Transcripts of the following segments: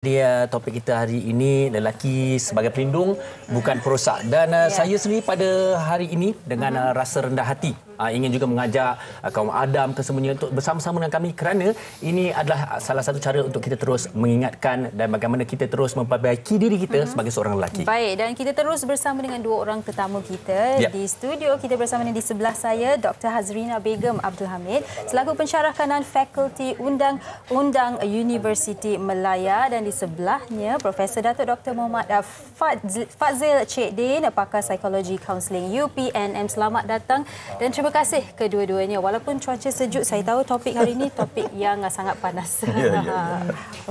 Dia topik kita hari ini, lelaki sebagai pelindung bukan perosak. Dan saya sendiri pada hari ini dengan rasa rendah hati ingin juga mengajak kaum Adam kesemuanya untuk bersama-sama dengan kami, kerana ini adalah salah satu cara untuk kita terus mengingatkan dan bagaimana kita terus memperbaiki diri kita sebagai seorang lelaki. Baik, dan kita terus bersama dengan dua orang tetamu kita di studio. Kita bersama di sebelah saya Dr. Hazrina Begum Abdul Hamid selaku pensyarah kanan Fakulti Undang-Undang Universiti Melaya, dan di sebelahnya Profesor Datuk Dr. Muhammad Fadzil Cik Din, pakar psikologi kaunseling UPNM. Selamat datang dan terima kasih kedua-duanya. Walaupun cuaca sejuk, saya tahu topik hari ini topik yang sangat panas.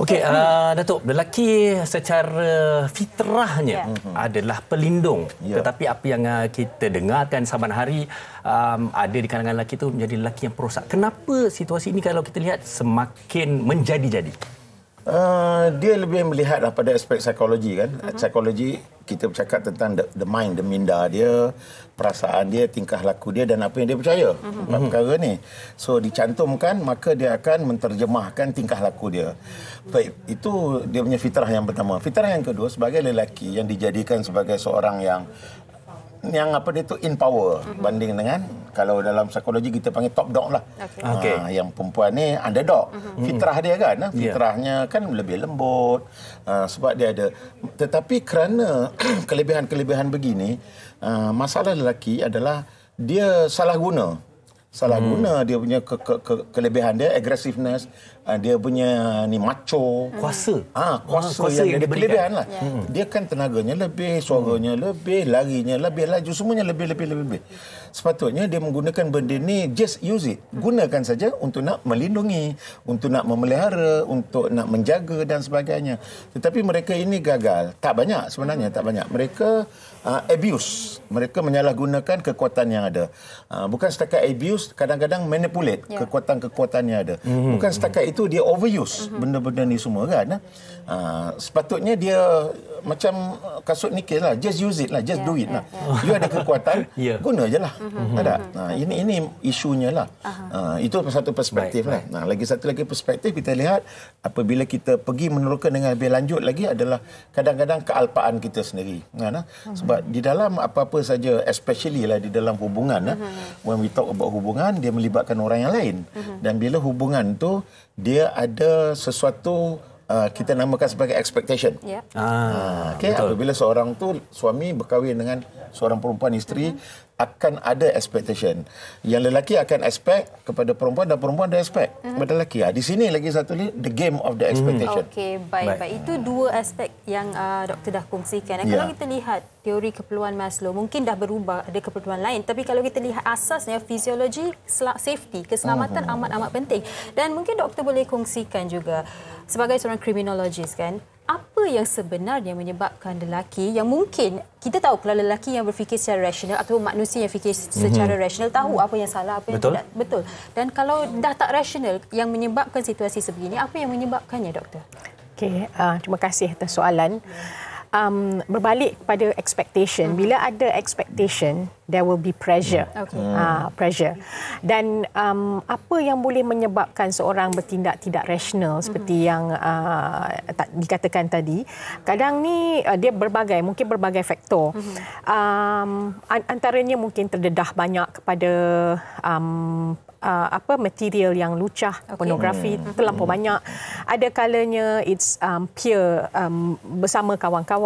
Okey, Datuk, lelaki secara fitrahnya adalah pelindung. Tetapi apa yang kita dengarkan saban hari, ada di kalangan lelaki itu menjadi lelaki yang perosak. Kenapa situasi ini kalau kita lihat semakin menjadi-jadi? Dia lebih melihat pada aspek psikologi kan. Psikologi, kita bercakap tentang the mind, the minda dia, perasaan dia, tingkah laku dia dan apa yang dia percaya. Perkara ni. So dicantumkan, maka dia akan menterjemahkan tingkah laku dia. Baik, itu dia punya fitrah yang pertama. Fitrah yang kedua, sebagai lelaki yang dijadikan sebagai seorang yang apa dia tu in power banding dengan kalau dalam psikologi kita panggil top dog lah. Yang perempuan ni underdog. Fitrah dia kan, fitrahnya kan lebih lembut sebab dia ada. Tetapi kerana kelebihan-kelebihan begini, masalah lelaki adalah dia salah guna dia punya kelebihan dia, aggressiveness, dia punya ni macho, kuasa yang dia kelebihan lah. Dia kan tenaganya lebih, suaranya lebih, larinya lebih, laju semuanya lebih. Sepatutnya dia menggunakan benda ni, just use it, gunakan saja untuk nak melindungi, untuk nak memelihara, untuk nak menjaga dan sebagainya. Tetapi mereka ini gagal, tak banyak sebenarnya, mereka abuse, mereka menyalahgunakan kekuatan yang ada. Bukan setakat abuse, kadang-kadang manipulate kekuatan-kekuatan yang ada. Bukan setakat itu, dia overuse benda-benda ni semua kan. Sepatutnya dia macam kasut nikil lah, just use it lah, just do it lah. You ada kekuatan, guna je lah. Ada. Ini isunya lah. Itu satu perspektif lah. Lagi satu lagi perspektif kita lihat apabila kita pergi meneruskan dengan lebih lanjut lagi adalah kadang-kadang kealpaan kita sendiri. Sebab di dalam apa-apa saja, especially lah di dalam hubungan, when we talk about hubungan, dia melibatkan orang yang lain. Dan bila hubungan tu dia ada sesuatu kita namakan sebagai expectation. Apabila seorang tu suami berkahwin dengan seorang perempuan isteri, akan ada expectation. Yang lelaki akan expect kepada perempuan dan perempuan ada expect kepada lelaki. Di sini lagi satu ni, the game of the expectation. Okey, baik. Itu dua aspek yang doktor dah kongsikan. Kalau kita lihat teori keperluan Maslow, mungkin dah berubah, ada keperluan lain. Tapi kalau kita lihat asasnya, fisiologi, safety, keselamatan amat-amat penting. Dan mungkin doktor boleh kongsikan juga sebagai seorang kriminologis kan, apa yang sebenarnya menyebabkan lelaki yang mungkin kita tahu kalau lelaki yang berfikir secara rasional atau manusia yang fikir secara rasional tahu apa yang salah, apa yang tidak betul. Dan kalau dah tak rasional yang menyebabkan situasi sebegini, apa yang menyebabkannya, doktor? Okey, terima kasih atas soalan. Berbalik kepada expectation. Bila ada expectation, there will be pressure. Pressure. Dan apa yang boleh menyebabkan seorang bertindak tidak rasional seperti yang dikatakan tadi, kadang ni dia mungkin berbagai faktor. Antaranya mungkin terdedah banyak kepada material yang lucah, pornografi terlampau banyak. Ada kalanya it's peer, bersama kawan-kawan.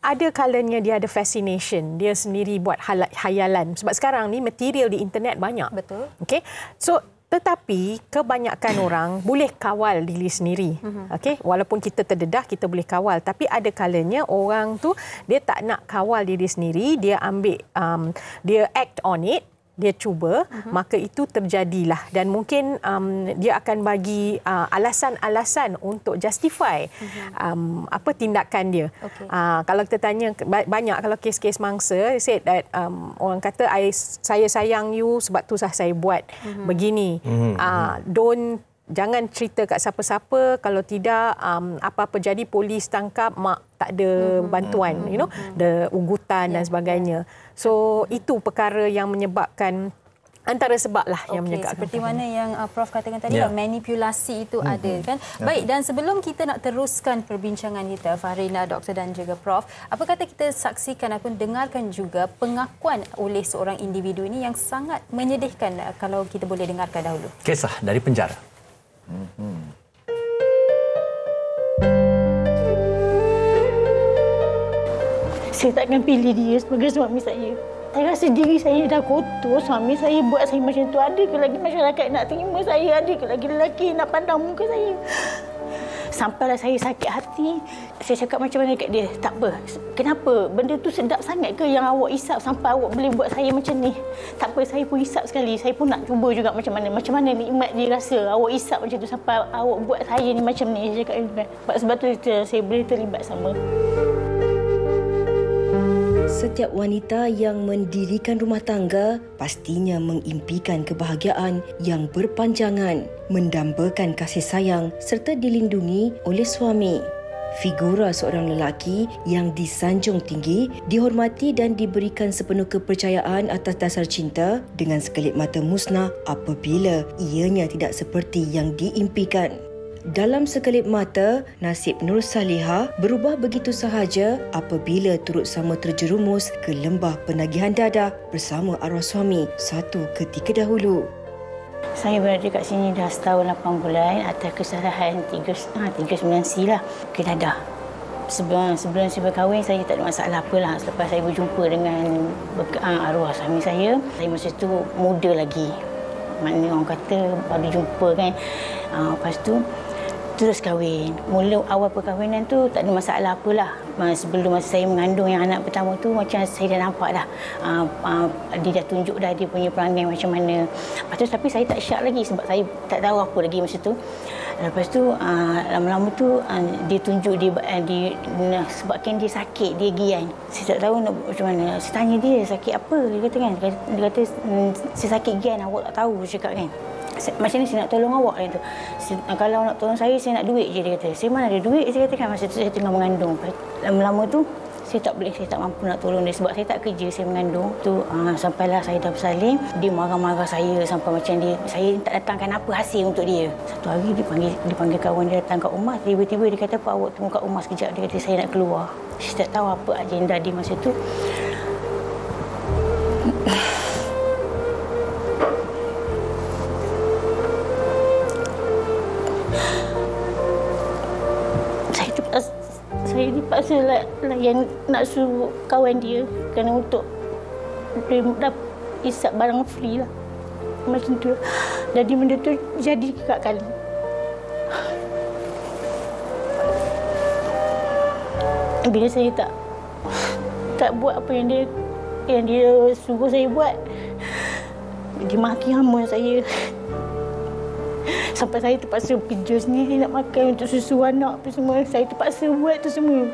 Ada kalanya dia ada fascination, dia sendiri buat hayalan. Sebab sekarang ni material di internet banyak. Betul. Okey. So tetapi kebanyakan orang boleh kawal diri sendiri. Okey, walaupun kita terdedah, kita boleh kawal, tapi ada kalanya orang tu dia tak nak kawal diri sendiri, dia ambil dia act on it. Dia cuba, maka itu terjadilah. Dan mungkin dia akan bagi alasan-alasan untuk justify tindakan dia. Kalau kita tanya, banyak kalau kes-kes mangsa, said that orang kata, saya sayang you sebab tu saya buat begini. Jangan cerita kat siapa-siapa, kalau tidak apa-apa jadi polis tangkap, mak tak ada bantuan, the ugutan dan sebagainya. So itu perkara yang menyebabkan Antara sebab lah yang Okey, menyebabkan. seperti mana yang Prof katakan tadi, manipulasi itu ada kan. Baik, dan sebelum kita nak teruskan perbincangan kita, Fahrina, Doktor dan juga Prof, apa kata kita saksikan ataupun dengarkan juga pengakuan oleh seorang individu ini yang sangat menyedihkan, kalau kita boleh dengarkan dahulu. Kisah dari penjara. Saya takkan pilih dia sebagai suami saya. Saya rasa diri saya dah kotor. Suami saya buat saya macam tu. Ada ke lagi masyarakat nak terima saya? Ada ke lagi lelaki nak pandang muka saya? Sampailah saya sakit hati. Saya cakap macam mana kat dia? Tak apa. Kenapa? Benda tu sedap sangat ke yang awak isap sampai awak boleh buat saya macam ni? Tak apa, saya pun isap sekali. Saya pun nak cuba juga macam mana. Macam mana nikmat dia rasa awak isap macam tu sampai awak buat saya ni macam ni. Saya cakap, sebab tu saya boleh terlibat sama. Setiap wanita yang mendirikan rumah tangga pastinya mengimpikan kebahagiaan yang berpanjangan, mendambakan kasih sayang serta dilindungi oleh suami. Figura seorang lelaki yang disanjung tinggi, dihormati dan diberikan sepenuh kepercayaan atas dasar cinta dengan sekelip mata musnah apabila ianya tidak seperti yang diimpikan. Dalam sekelip mata, nasib Nur Salihah berubah begitu sahaja apabila turut sama terjerumus ke lembah penagihan dadah bersama arwah suami satu ketika dahulu. Saya berada kat sini dah setahun 8 bulan atas kesalahan 39C lah ke dadah. Sebelum saya berkahwin, saya tak ada masalah apalah. Selepas saya berjumpa dengan arwah suami saya masa tu muda lagi. Maknanya orang kata baru jumpa kan. Lepas tu terus kahwin. Mula awal perkahwinan tu tak ada masalah apalah. Sebelum masa saya mengandung yang anak pertama tu macam saya dah nampak dah. Dia dah tunjuk dah dia punya perangai macam mana. Lepas tu tapi saya tak syak lagi sebab saya tak tahu apa lagi masa tu. Lepas tu lama-lama tu dia tunjuk dia sebabkan dia sakit, dia gian. Saya tak tahu nak macam mana. Saya tanya dia sakit apa. Dia kata kan, dia kata saya sakit gian, awak tak tahu, dia cakap kan. Macam ni saya nak tolong awak gitu. Kalau nak tolong saya nak duit je, dia kata. Saya mana ada duit, saya kata kan masa tu saya tengah mengandung. Lama-lama tu saya tak mampu nak tolong dia sebab saya tak kerja, saya mengandung. Tu sampailah saya dah bersalin, dia marah-marah saya sampai macam saya tak datangkan apa hasil untuk dia. Satu hari dia panggil kawan dia datang kat rumah, tiba-tiba dia kata, "Apa awak tunggu kat rumah sekejap?" Dia kata, "Saya nak keluar." Saya tak tahu apa agenda dia masa tu. Saya dipaksa layan nak suruh kawan dia kerana untuk dia isap barang free lah. Macam tu. Jadi benda tu jadi kekak kali. Bila saya tak buat apa yang dia suruh saya buat, dia maki hama saya. Sampai saya terpaksa kerja sendiri nak makan untuk susu anak apa semua. Saya terpaksa buat tu semua.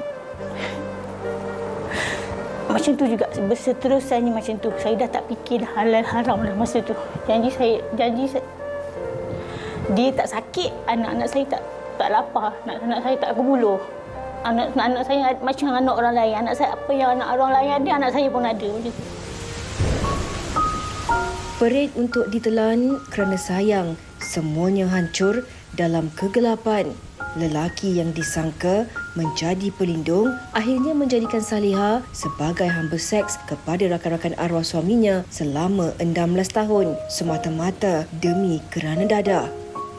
Macam tu juga seterusnya macam tu. Saya dah tak fikir dah halal haram dah masa tu. Janji saya dia tak sakit, anak-anak saya tak lapar, anak saya tak berbuluh. Anak saya macam anak orang lain. Anak saya apa yang anak orang lain ada, anak saya pun ada macam tu. Perit untuk ditelan kerana sayang, semuanya hancur dalam kegelapan. Lelaki yang disangka menjadi pelindung akhirnya menjadikan Salihah sebagai hamba seks kepada rakan-rakan arwah suaminya selama 16 tahun semata-mata demi kerana dadah.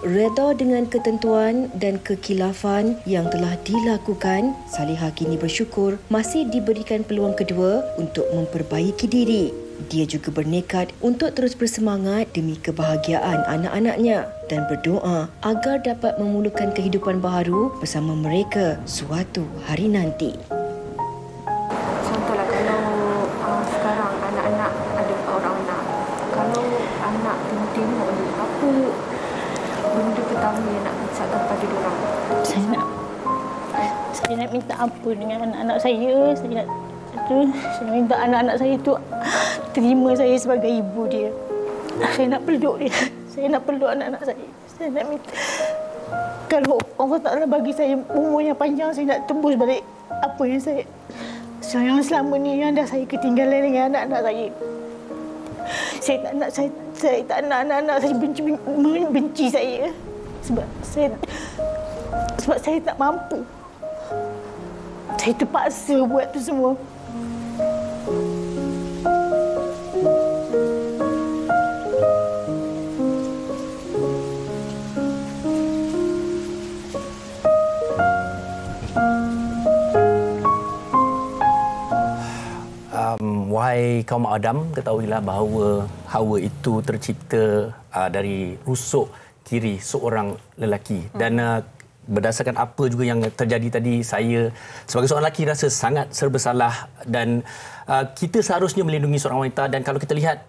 Redha dengan ketentuan dan kekilafan yang telah dilakukan, Salihah kini bersyukur masih diberikan peluang kedua untuk memperbaiki diri. Dia juga bernekat untuk terus bersemangat demi kebahagiaan anak-anaknya dan berdoa agar dapat memulakan kehidupan baharu bersama mereka suatu hari nanti. Contohlah kalau sekarang anak-anak ada orang anak. Kalau anak tengok ni, apa benda pertama yang nak ucapkan pada diorang? Saya nak minta ampun dengan anak-anak saya. Saya minta anak-anak saya tu terima saya sebagai ibu dia. Saya nak peluk dia. Saya nak peluk anak-anak saya. Saya nak minta, kalau Allah Ta'ala bagi saya umur yang panjang, saya nak tembus balik apa yang yang selama ni yang dah saya ketinggalan dengan anak-anak saya. Saya tak nak anak-anak saya benci saya. Sebab saya tak mampu. Saya terpaksa buat tu semua. Wahai kaum Adam, ketahuilah bahawa Hawa itu tercipta dari rusuk kiri seorang lelaki. Dan berdasarkan apa juga yang terjadi tadi, saya sebagai seorang lelaki rasa sangat serba salah dan kita seharusnya melindungi seorang wanita. Dan kalau kita lihat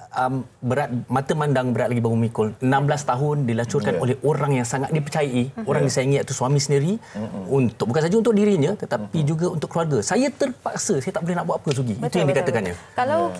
mata mandang berat lagi bahu memikul. 16 tahun dilacurkan oleh orang yang sangat dipercayai, orang disayangi iaitu suami sendiri, untuk bukan saja untuk dirinya tetapi juga untuk keluarga. Saya terpaksa, saya tak boleh nak buat apa, Sugi. Itu yang dikatakannya. Kalau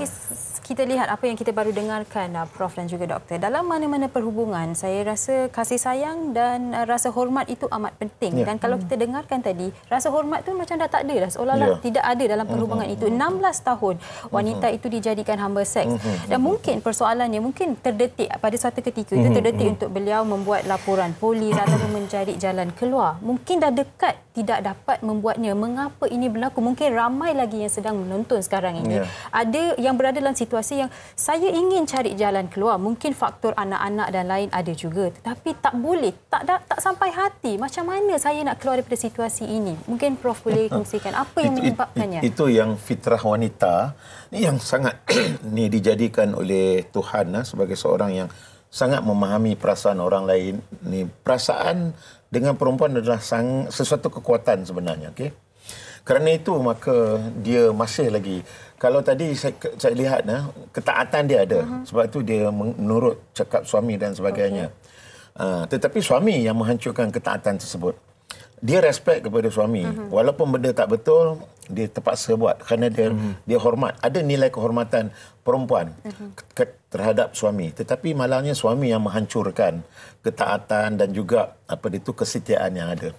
kita lihat apa yang kita baru dengarkan, Prof dan juga Doktor, dalam mana-mana perhubungan, saya rasa kasih sayang dan rasa hormat itu amat penting. Dan kalau kita dengarkan tadi, rasa hormat tu macam dah tak ada dah, seolah-olah tidak ada dalam perhubungan itu. 16 tahun wanita itu dijadikan hamba seks. Dan mungkin persoalannya mungkin terdetik pada suatu ketika itu, terdetik untuk beliau membuat laporan polis ataupun mencari jalan keluar. Mungkin dah dekat tidak dapat membuatnya. Mengapa ini berlaku? Mungkin ramai lagi yang sedang menonton sekarang ini. Ada yang berada dalam situasi yang saya ingin cari jalan keluar. Mungkin faktor anak-anak dan lain ada juga. Tetapi tak boleh, tak sampai hati. Macam mana saya nak keluar daripada situasi ini? Mungkin Prof boleh kongsikan apa yang menyebabkannya. Itu yang fitrah wanita ni yang sangat ni dijadikan oleh Tuhan sebagai seorang yang sangat memahami perasaan orang lain. Ni perasaan dengan perempuan adalah sesuatu kekuatan sebenarnya, okey. Kerana itu maka dia masih lagi, kalau tadi saya lihat ketaatan dia ada. Sebab itu dia menurut cakap suami dan sebagainya. Tetapi suami yang menghancurkan ketaatan tersebut. Dia respect kepada suami. Walaupun benda tak betul, dia terpaksa buat kerana dia hormat. Ada nilai kehormatan perempuan terhadap suami. Tetapi malangnya suami yang menghancurkan ketaatan dan juga kesetiaan yang ada.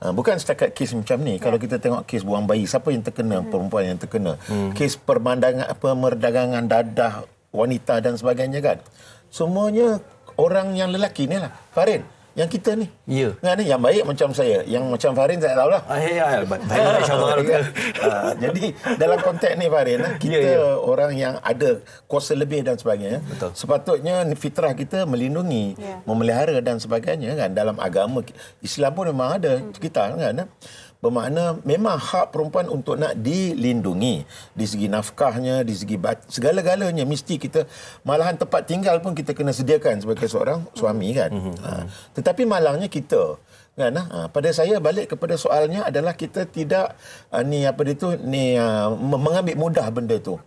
Bukan setakat kes macam ni. Kalau kita tengok kes buang bayi, siapa yang terkena? Perempuan yang terkena. Kes perdagangan dadah wanita dan sebagainya kan. Semuanya orang yang lelaki ni lah. Farin, yang kita ni. Ya. Yang baik macam saya. Yang macam Farin saya tahulah. Jadi dalam konteks ni Farin, kita orang yang ada kuasa lebih dan sebagainya. Betul. Sepatutnya fitrah kita melindungi, memelihara dan sebagainya kan. Dalam agama Islam pun memang ada kita kan. Bermakna memang hak perempuan untuk nak dilindungi di segi nafkahnya, di segi segala-galanya mesti kita, malahan tempat tinggal pun kita kena sediakan sebagai seorang suami kan. Tetapi malangnya kita kan, pada saya balik kepada soalnya adalah kita tidak mengambil mudah benda tu.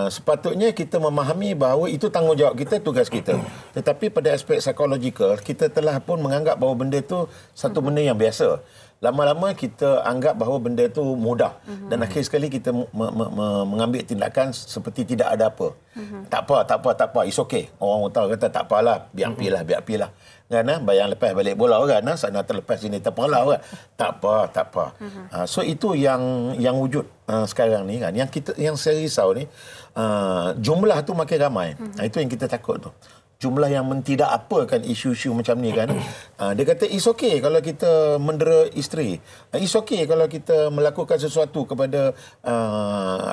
Sepatutnya kita memahami bahawa itu tanggungjawab kita, tugas kita. Tetapi pada aspek psikologikal, kita telah pun menganggap bahawa benda itu satu benda yang biasa. Lama-lama kita anggap bahawa benda itu mudah. Dan akhir sekali kita mengambil tindakan seperti tidak ada apa. Tak apa. It's okay. Orang tahu kata tak apalah, biar pilah. Kan, bayang lepas balik bola kan, sana terlepas sini terpelau kan. Tak apa. So itu yang wujud sekarang ni kan. Yang saya risau ni, jumlah tu makin ramai. Itu yang kita takut tu. Jumlah yang tidak apakan isu-isu macam ni kan. Dia kata it's okay kalau kita mendera isteri. It's okay kalau kita melakukan sesuatu kepada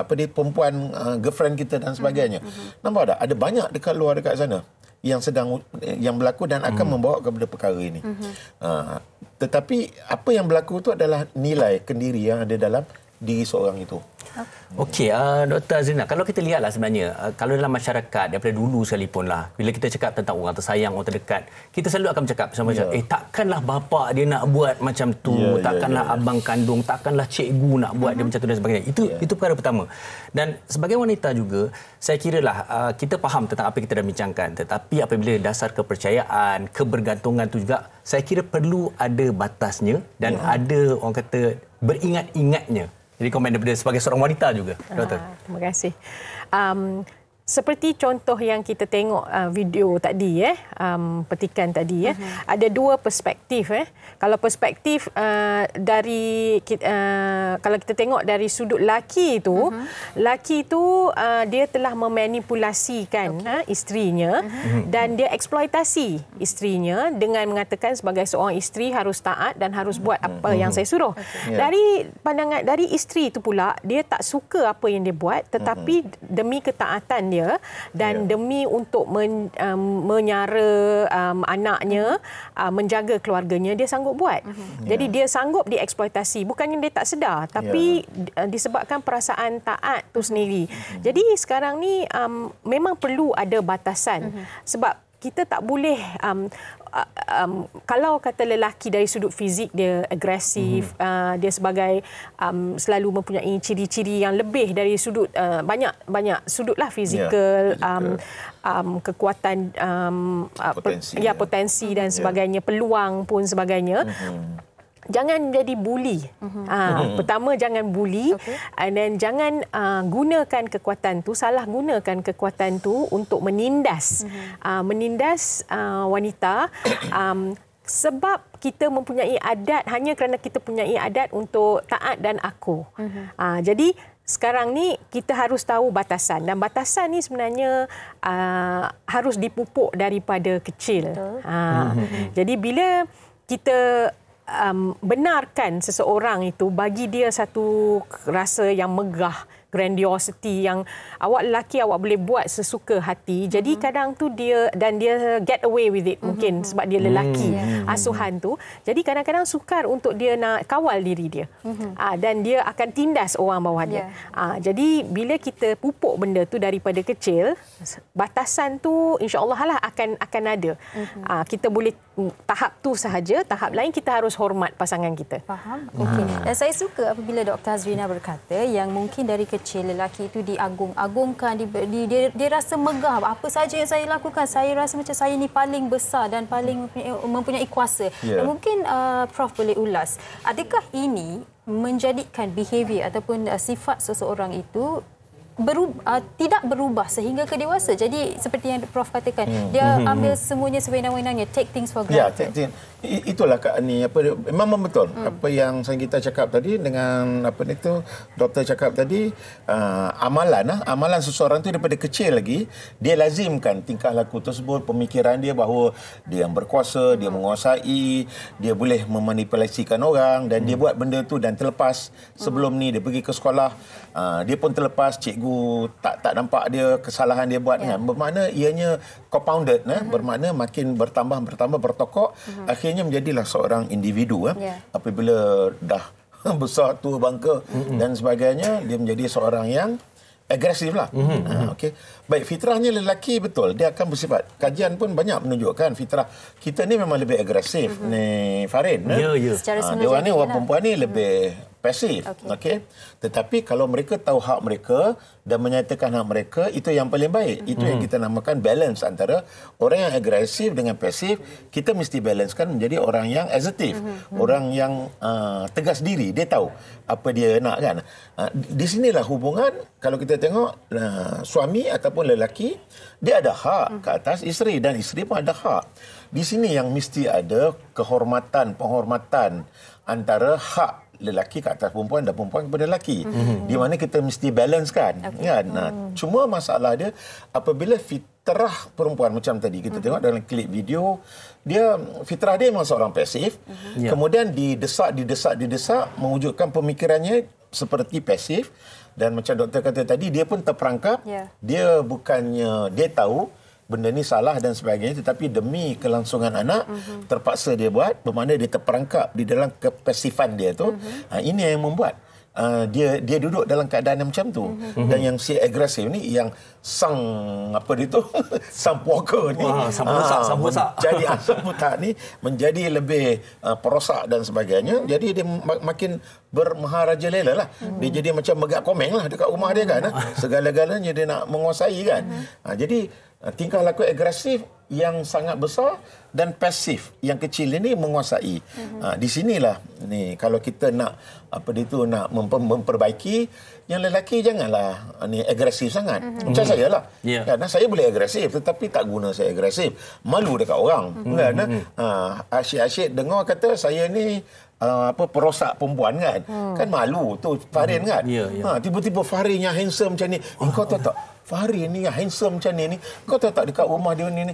perempuan, girlfriend kita dan sebagainya. Nampak tak? Ada banyak dekat luar dekat sana yang berlaku dan akan membawa kepada perkara ini. Tetapi apa yang berlaku itu adalah nilai kendiri yang ada dalam diri seorang itu. Okey, Dr. Azrina, kalau kita lihatlah sebenarnya, kalau dalam masyarakat daripada dulu sekalipun lah, bila kita cakap tentang orang tersayang, orang terdekat, kita selalu akan bercakap macam takkanlah bapa dia nak buat macam tu, takkanlah abang kandung, takkanlah cikgu nak buat dia macam tu dan sebagainya. Itu perkara pertama. Dan sebagai wanita juga, saya kiralah kita faham tentang apa yang kita dah bincangkan, tetapi apabila dasar kepercayaan, kebergantungan tu juga, saya kira perlu ada batasnya dan ada orang kata beringat-ingatnya. Jadi komen daripada sebagai seorang wanita juga, Doktor. Terima kasih. seperti contoh yang kita tengok video tadi, petikan tadi, ada dua perspektif. Kalau perspektif dari kalau kita tengok dari sudut laki itu, dia telah memanipulasikan isterinya dan dia eksploitasi isterinya dengan mengatakan sebagai seorang isteri harus taat dan harus buat apa yang saya suruh. Dari pandangan dari isteri itu pula, dia tak suka apa yang dia buat, tetapi demi ketaatan dia dan demi untuk menyara anaknya, menjaga keluarganya, dia sanggup buat. Jadi dia sanggup dieksploitasi. Bukannya dia tak sedar, tapi disebabkan perasaan taat tu sendiri. Jadi sekarang ni memang perlu ada batasan. Sebab kita tak boleh kalau kata lelaki dari sudut fizik dia agresif, dia sebagai selalu mempunyai ciri-ciri yang lebih dari sudut banyak sudut lah, fizikal, kekuatan, potensi dan sebagainya, peluang pun sebagainya. Jangan jadi bully. Pertama, jangan bully. Dan jangan gunakan kekuatan tu, salah gunakan kekuatan tu untuk menindas. Menindas wanita. Sebab kita mempunyai adat, hanya kerana kita mempunyai adat untuk taat dan aku. Jadi, sekarang ni kita harus tahu batasan. Dan batasan ni sebenarnya harus dipupuk daripada kecil. Jadi, bila kita benarkan seseorang itu, bagi dia satu rasa yang megah, grandiosity, yang awak lelaki awak boleh buat sesuka hati. Jadi kadang tu dia get away with it, mungkin sebab dia lelaki asuhan tu. Jadi kadang-kadang sukar untuk dia nak kawal diri dia. Dan dia akan tindas orang bawah dia. Jadi bila kita pupuk benda tu daripada kecil, batasan tu insya-Allah lah akan ada. Kita boleh tahap tu sahaja, tahap lain kita harus hormat pasangan kita. Faham? Okey. Dan saya suka apabila Dr. Hazrina berkata yang mungkin dari kecil lelaki itu diagung-agungkan, dia rasa megah. Apa saja yang saya lakukan, saya rasa macam saya ni paling besar dan paling mempunyai kuasa. Dan mungkin Prof boleh ulas, adakah ini menjadikan behavior ataupun sifat seseorang itu tidak berubah sehingga ke dewasa? Jadi seperti yang Prof katakan, dia ambil semuanya sewenang-wenangnya, take things for granted. Itulah Kak Ani, memang betul apa yang kita cakap tadi dengan doktor cakap tadi, amalan seseorang tu daripada kecil lagi dia lazimkan tingkah laku tersebut, pemikiran dia bahawa dia yang berkuasa, dia menguasai, dia boleh memanipulasikan orang dan dia buat benda tu dan terlepas. Sebelum ni dia pergi ke sekolah, dia pun terlepas, cikgu tak nampak dia kesalahan dia buat, kan? Bermakna ianya compounded, bermakna makin bertambah bertokok, akhirnya menjadilah seorang individu. Apabila dah besar tua bangka dan sebagainya, dia menjadi seorang yang agresif lah. Okey. Baik, fitrahnya lelaki betul, dia akan bersifat. Kajian pun banyak menunjukkan fitrah kita ni memang lebih agresif. Ni Farin, dia ni orang perempuan ni lebih pasif. Okey. Tetapi kalau mereka tahu hak mereka dan menyatakan hak mereka, itu yang paling baik. Itu yang kita namakan balance antara orang yang agresif dengan pasif. Kita mesti balancekan menjadi orang yang assertif, orang yang tegas diri, dia tahu apa dia nak, kan. Di sinilah hubungan, kalau kita tengok suami ataupun lelaki, dia ada hak ke atas isteri dan isteri pun ada hak. Di sini yang mesti ada penghormatan antara hak lelaki ke atas perempuan dan perempuan kepada lelaki. Di mana kita mesti balancekan, kan. Cuma masalah dia apabila fitrah perempuan macam tadi kita tengok dalam klip video, dia fitrah dia memang seorang pasif, kemudian didesak mewujudkan pemikirannya seperti pasif, dan macam doktor kata tadi, dia pun terperangkap. Dia bukannya dia tahu benda ni salah dan sebagainya, tetapi demi kelangsungan anak terpaksa dia buat, bermakna dia terperangkap di dalam kepasifan dia tu. Ini yang membuat dia duduk dalam keadaan yang macam tu. Dan yang si agresif ni, yang sang puaka ni, sang perosak jadi sang putak ni menjadi lebih perosak dan sebagainya. Jadi dia makin bermaharajalela lah. Dia jadi macam megak komeng lah dekat rumah dia, kan. Segala-galanya dia nak menguasai, kan. Jadi tingkah laku agresif yang sangat besar dan pasif yang kecil ini menguasai. Di sinilah ni kalau kita nak nak memperbaiki, yang lelaki janganlah agresif sangat. Macam saya lah. Kadang saya boleh agresif tetapi tak guna saya agresif. Malu dekat orang. Asyik-asyik dengar kata saya ni perosak perempuan kan. Kan malu tu Farin kan. Tiba-tiba Farin yang handsome macam ni. Kau tahu tak? Farin ni yang handsome macam ni. Kau tahu tak dekat rumah dia ni.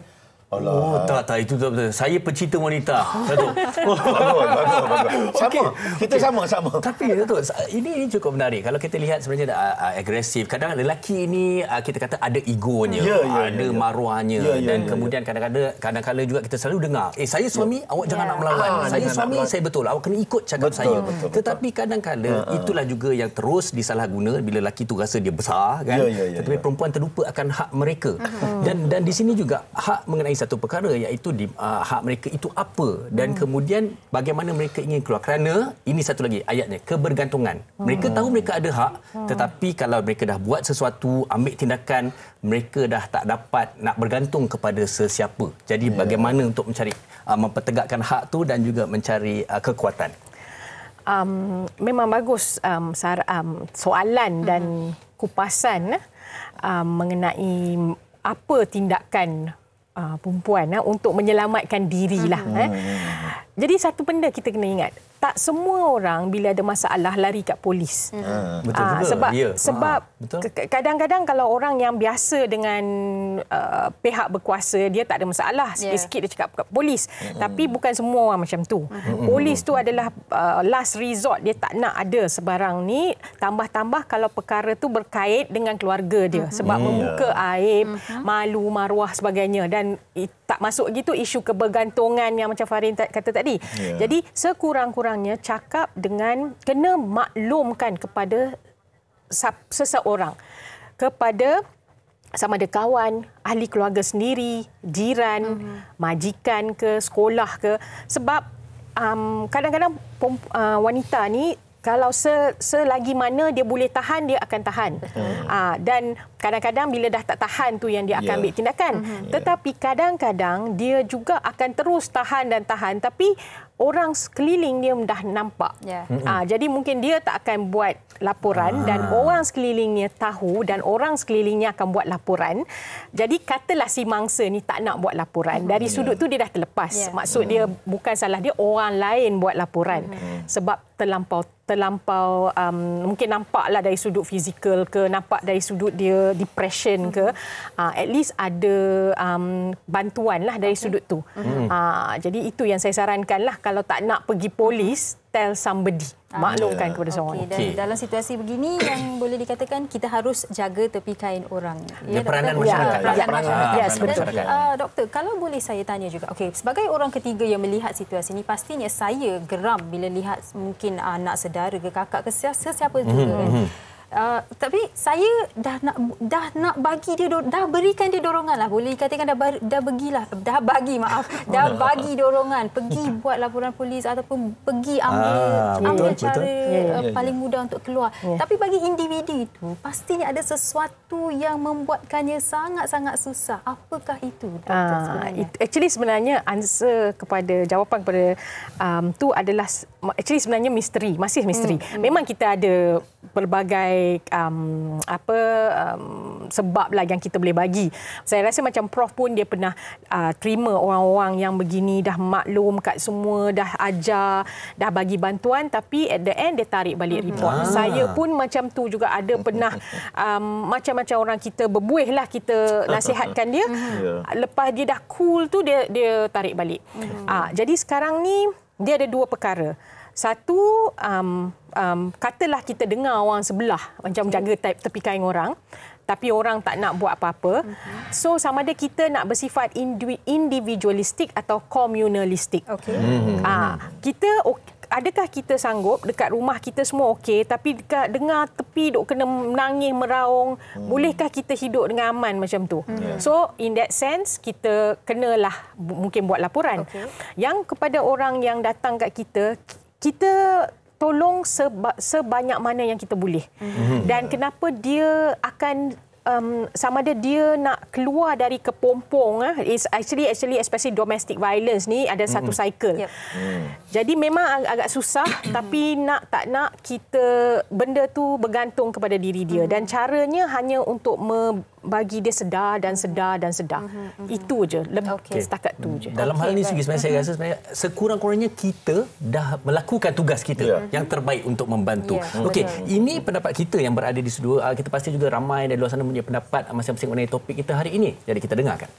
Allah. Tak, itu betul. Saya pecinta wanita. Datuk. Bagus. Sama. Kita sama. Tapi Datuk, ini cukup menarik. Kalau kita lihat sebenarnya agresif. Kadang lelaki ini kita kata ada egonya, ada maruahnya dan kemudian kadang-kadang juga kita selalu dengar, saya suami, awak jangan nak melawan. Saya suami, saya betul. Awak kena ikut cakap saya. Tetapi kadang-kadang itulah juga yang terus disalahguna bila lelaki tu rasa dia besar kan. Tetapi perempuan terlupa akan hak mereka. Dan di sini juga hak mengenai satu perkara iaitu hak mereka itu apa dan kemudian bagaimana mereka ingin keluar, kerana ini satu lagi ayatnya, kebergantungan. Mereka tahu mereka ada hak tetapi kalau mereka dah buat sesuatu, ambil tindakan, mereka dah tak dapat nak bergantung kepada sesiapa. Jadi bagaimana untuk mencari mempertegakkan hak tu dan juga mencari kekuatan. Memang bagus soalan dan kupasan mengenai apa tindakan perempuan untuk menyelamatkan dirilah. Jadi satu benda kita kena ingat, tak semua orang bila ada masalah lari kat polis. Betul juga. Sebab kadang-kadang kalau orang yang biasa dengan pihak berkuasa, dia tak ada masalah. Sikit-sikit dia cakap kat polis. Tapi bukan semua orang macam tu. Polis tu adalah last resort. Dia tak nak ada sebarang ni. Tambah-tambah kalau perkara tu berkait dengan keluarga dia. Sebab membuka aib, malu, maruah sebagainya. Dan tak masuk gitu isu kebergantungan yang macam Farin kata tadi. Jadi sekurang-kurangnya cakap dengan kena maklumkan kepada seseorang, kepada sama ada kawan, ahli keluarga sendiri, jiran, majikan ke, sekolah ke. Sebab kadang-kadang wanita ni kalau selagi mana dia boleh tahan, dia akan tahan. Dan kadang-kadang bila dah tak tahan tu yang dia akan ambil tindakan. Tetapi kadang-kadang dia juga akan terus tahan dan tahan. Tapi orang sekeliling dia dah nampak. Jadi mungkin dia tak akan buat laporan dan orang sekelilingnya tahu dan orang sekelilingnya akan buat laporan. Jadi katalah si mangsa ni tak nak buat laporan. Dari sudut tu dia dah terlepas. Maksud dia bukan salah dia, orang lain buat laporan. Sebab terlampau mungkin nampaklah dari sudut fizikal ke, nampak dari sudut dia depression ke, at least ada bantuan lah dari sudut tu. Jadi itu yang saya sarankan lah, kalau tak nak pergi polis, tell somebody, maklumkan kepada seorang. Dan dalam situasi begini yang boleh dikatakan kita harus jaga tepi kain orang. Peranan masyarakat. Betul. Doktor, kalau boleh saya tanya juga, sebagai orang ketiga yang melihat situasi ini, pastinya saya geram bila lihat mungkin anak saudara ke kakak ke sesiapa juga kan. Tapi saya dah nak bagi dia, dah berikan dia dorongan lah, boleh dikatakan dah bagi dorongan pergi buat laporan polis ataupun pergi ambil cara paling mudah untuk keluar. Tapi bagi individu itu pastinya ada sesuatu yang membuatkannya sangat-sangat susah. Apakah itu, doktor, sebenarnya answer kepada jawapan kepada tu adalah sebenarnya misteri, masih misteri. Memang kita ada pelbagai sebab lah yang kita boleh bagi. Saya rasa macam Prof pun dia pernah terima orang-orang yang begini, dah maklum kat semua, dah ajar, dah bagi bantuan, tapi at the end dia tarik balik report. Saya pun macam tu juga, ada pernah macam-macam orang kita berbuih lah, kita nasihatkan dia. Lepas dia dah cool tu, dia tarik balik. Jadi sekarang ni dia ada dua perkara. Satu, katalah kita dengar orang sebelah macam jaga tepi kain orang, tapi orang tak nak buat apa-apa. So sama ada kita nak bersifat individualistik atau communalistik. Adakah kita sanggup dekat rumah kita semua okey, tapi dekat dengar tepi duk kena menangis meraung, bolehkah kita hidup dengan aman macam tu? So in that sense kita kenalah mungkin buat laporan. Yang kepada orang yang datang kat kita tolong sebanyak mana yang kita boleh. Dan kenapa dia akan sama ada dia nak keluar dari kepompong, is actually especially domestic violence ni ada satu cycle. Jadi memang agak susah tapi nak tak nak kita benda tu bergantung kepada diri dia dan caranya hanya untuk bagi dia sedar dan sedar dan sedar. Itu je. Setakat tu je. Dalam hal ini sebenarnya saya rasa sekurang-kurangnya kita dah melakukan tugas kita yang terbaik untuk membantu. Okey, ini pendapat kita yang berada di studio. Kita pasti juga ramai dari luar sana punya pendapat masing-masing mengenai topik kita hari ini. Jadi kita dengarkan.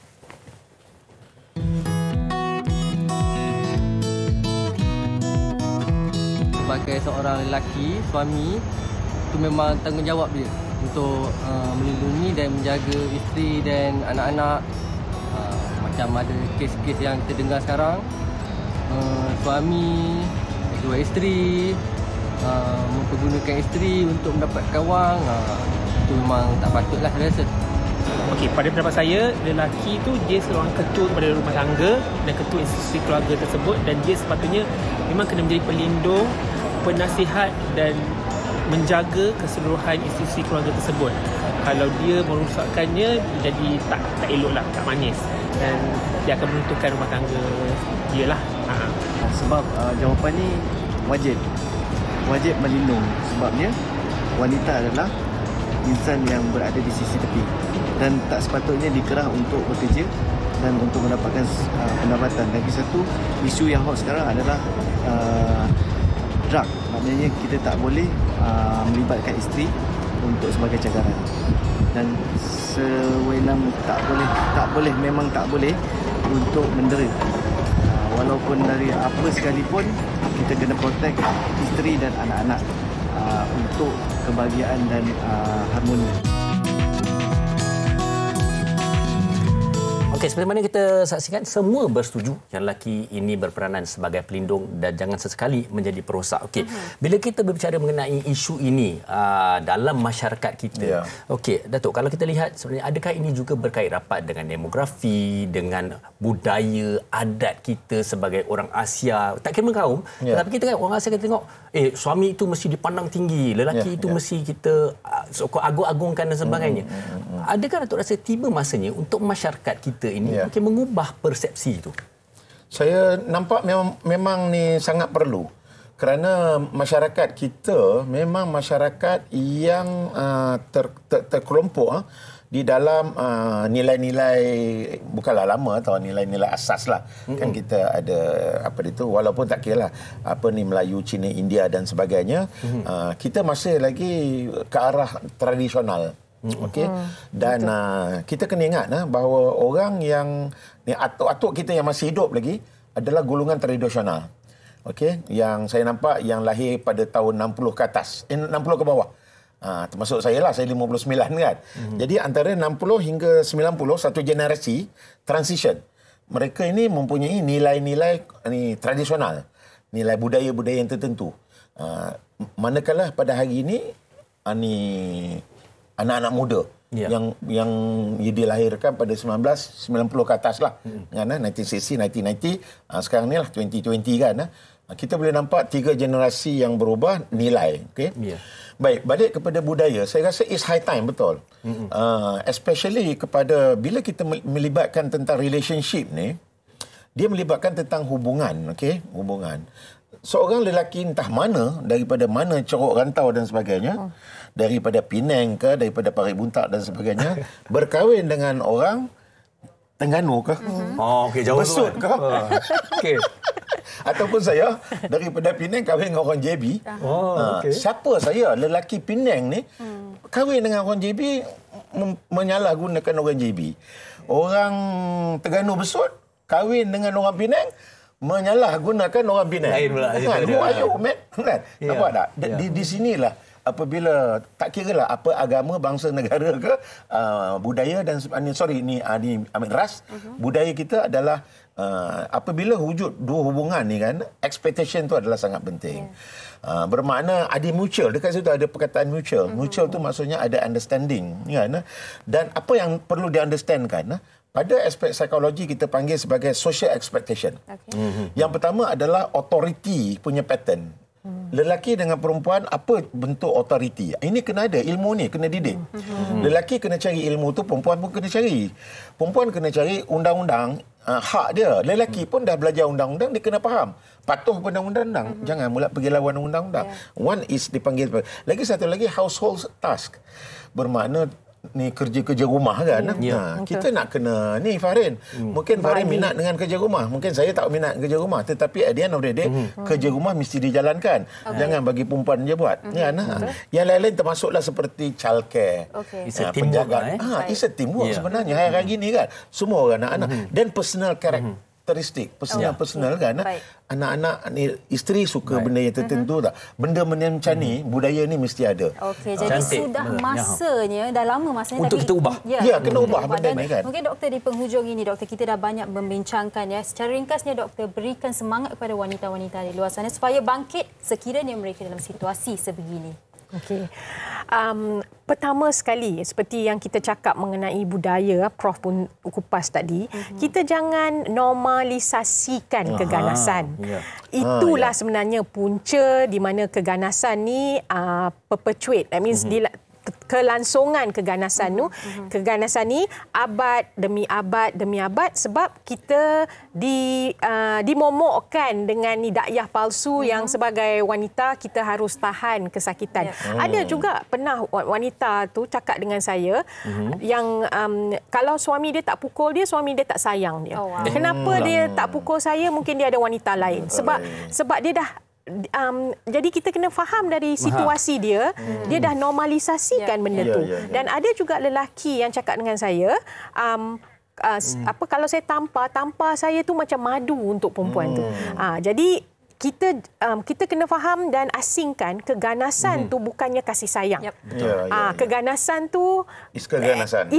Sebagai seorang lelaki, suami, itu memang tanggungjawab dia untuk melindungi dan menjaga isteri dan anak-anak. Macam ada kes-kes yang kita dengar sekarang, suami jual isteri, mempergunakan isteri untuk mendapatkan wang. Itu memang tak patutlah saya rasa. Okey, pada pendapat saya, lelaki itu dia seorang ketua kepada rumah tangga dan ketua institusi keluarga tersebut dan dia sepatutnya memang kena menjadi pelindung, penasihat dan menjaga keseluruhan institusi keluarga tersebut. Kalau dia merosakkannya, jadi tak eloklah, tak manis dan dia akan meruntuhkan rumah tangga dia lah. Sebab jawapan ni wajib melindung sebabnya wanita adalah insan yang berada di sisi tepi dan tak sepatutnya dikerah untuk bekerja dan untuk mendapatkan pendapatan. Lagi satu isu yang hot sekarang adalah drug. Maknanya kita tak boleh melibatkan isteri untuk sebagai cakaran dan sewenang memang tak boleh untuk mendera. Walaupun dari apa sekalipun kita kena protect isteri dan anak-anak untuk kebahagiaan dan harmoni. Okey, seperti mana kita saksikan, semua bersetuju yang lelaki ini berperanan sebagai pelindung dan jangan sesekali menjadi perosak. Okey, bila kita berbicara mengenai isu ini dalam masyarakat kita, okey, Datuk, kalau kita lihat sebenarnya adakah ini juga berkait rapat dengan demografi, dengan budaya, adat kita sebagai orang Asia, tak kira kaum, tetapi kita kan orang Asia kita tengok, suami itu mesti dipandang tinggi, lelaki itu mesti kita agung-agungkan dan sebagainya. Adakah Datuk rasa tiba masanya untuk masyarakat kita ini mungkin mengubah persepsi itu? Saya nampak memang ni sangat perlu. Kerana masyarakat kita memang masyarakat yang terkelompok di dalam nilai-nilai, bukanlah lama atau nilai-nilai asas lah. Kan kita ada apa itu, walaupun tak kira lah apa ni Melayu, Cina, India dan sebagainya, kita masih lagi ke arah tradisional. Okey, dan kita kena ingat bahawa orang yang ni atuk-atuk kita yang masih hidup lagi adalah golongan tradisional. Okey, yang saya nampak yang lahir pada tahun 60 ke atas, 60 ke bawah. Termasuk saya lah, saya 59 kan. Jadi antara 60 hingga 90 satu generasi transition. Mereka ini mempunyai nilai-nilai tradisional, nilai budaya-budaya yang tertentu. Manakala pada hari ini anak-anak muda yang dilahirkan pada 1990 ke atas lah. 1960, 1990, sekarang ni lah 2020 kan. Kita boleh nampak 3 generasi yang berubah nilai. Okay? Baik, balik kepada budaya. Saya rasa it's high time, betul. Especially kepada bila kita melibatkan tentang relationship ni, dia melibatkan tentang hubungan. Okay? Hubungan. Seorang lelaki entah mana, daripada mana Ceruk Rantau dan sebagainya, daripada Penang ke, daripada Parit Buntak dan sebagainya, berkahwin dengan orang Terengganu ke, jauh Besut ke, ataupun saya daripada Penang kahwin dengan orang JB. Siapa saya, lelaki Penang ni, kahwin dengan orang JB, menyalahgunakan orang JB. Orang Terengganu Besut kahwin dengan orang Penang, menyalahgunakan orang Penang. Lain pula. Nampak tak? Di sinilah apabila tak kiralah apa agama, bangsa, negara ke, budaya dan ras, budaya kita adalah apabila wujud dua hubungan ni kan, expectation tu adalah sangat penting. Bermakna ada mutual, dekat situ ada perkataan mutual. Mutual tu maksudnya ada understanding kan. Dan apa yang perlu di-understandkan, pada aspek psikologi kita panggil sebagai social expectation. Yang pertama adalah authority punya pattern. Lelaki dengan perempuan, apa bentuk authority? Ini kena ada, ilmu ni kena didik. Lelaki kena cari ilmu tu, perempuan pun kena cari. Perempuan kena cari undang-undang, hak dia. Lelaki pun dah belajar undang-undang, dia kena faham. Patuh pada undang-undang. Jangan mula pergi lawan undang-undang. One is dipanggil. Lagi satu lagi, household task. Bermakna ni kerja-kerja rumah kan. Kita nak kena ni Fahrin. Mungkin Fahrin minat dengan kerja rumah. Mungkin saya tak minat kerja rumah. Tetapi at the end of the day, kerja rumah mesti dijalankan. Jangan bagi perempuan je buat. Yang lain-lain termasuklah seperti childcare. It's a teamwork. It's a teamwork sebenarnya. Hari ni kan. Semua orang anak-anak. Dan personal karakteristik. Personal kan. Anak-anak ni, isteri suka benda yang tertentu tak? Benda-benda macam ni, budaya ni mesti ada. Okey, jadi sudah masanya, dah lama masanya untuk kita ubah. Ya, kena ubah benda ni kan. Mungkin doktor di penghujung ini, doktor, kita dah banyak membincangkan ya. Secara ringkasnya doktor, berikan semangat kepada wanita-wanita di luar sana supaya bangkit sekiranya mereka dalam situasi sebegini. Okey. Pertama sekali, seperti yang kita cakap mengenai budaya, Prof pun kupas tadi, kita jangan normalisasikan keganasan. Itulah sebenarnya punca di mana keganasan ni perpetuate. That means kelangsungan keganasan ni abad demi abad sebab kita dimomokkan dengan ni dakyah palsu yang sebagai wanita kita harus tahan kesakitan. Ada juga pernah wanita tu cakap dengan saya yang kalau suami dia tak pukul dia, suami dia tak sayang dia. Kenapa dia tak pukul saya? Mungkin dia ada wanita lain. Sebab dia dah jadi kita kena faham dari situasi dia, dia dah normalisasikan benda tu. Dan ada juga lelaki yang cakap dengan saya, kalau saya tampar saya tu macam madu untuk perempuan tu. Jadi kita kena faham dan asingkan keganasan tu bukannya kasih sayang. Keganasan tu is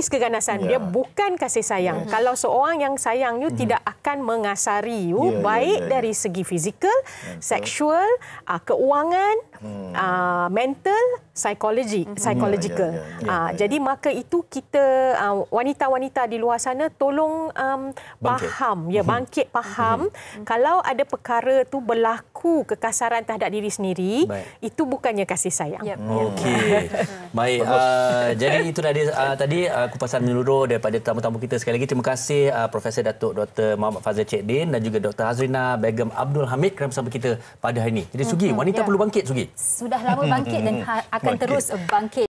keganasan. Dia bukan kasih sayang. Kalau seorang yang sayang you tidak akan mengasari you baik dari segi fizikal, seksual, keuangan, mental, psychological. Jadi maka itu kita wanita-wanita di luar sana tolong bangkit faham kalau ada perkara tu berlaku kekasaran terhadap diri sendiri, itu bukannya kasih sayang. Okey. Baik, jadi itu tadi kupasan menyeluruh daripada tamu-tamu kita. Sekali lagi terima kasih Profesor Datuk Dr. Muhammad Fazil Cik Din dan juga Dr. Hazrina Begum Abdul Hamid kerana bersama kita pada hari ini. Jadi Sugi, wanita perlu bangkit, Sugi. Sudah lama bangkit dan akan terus bangkit.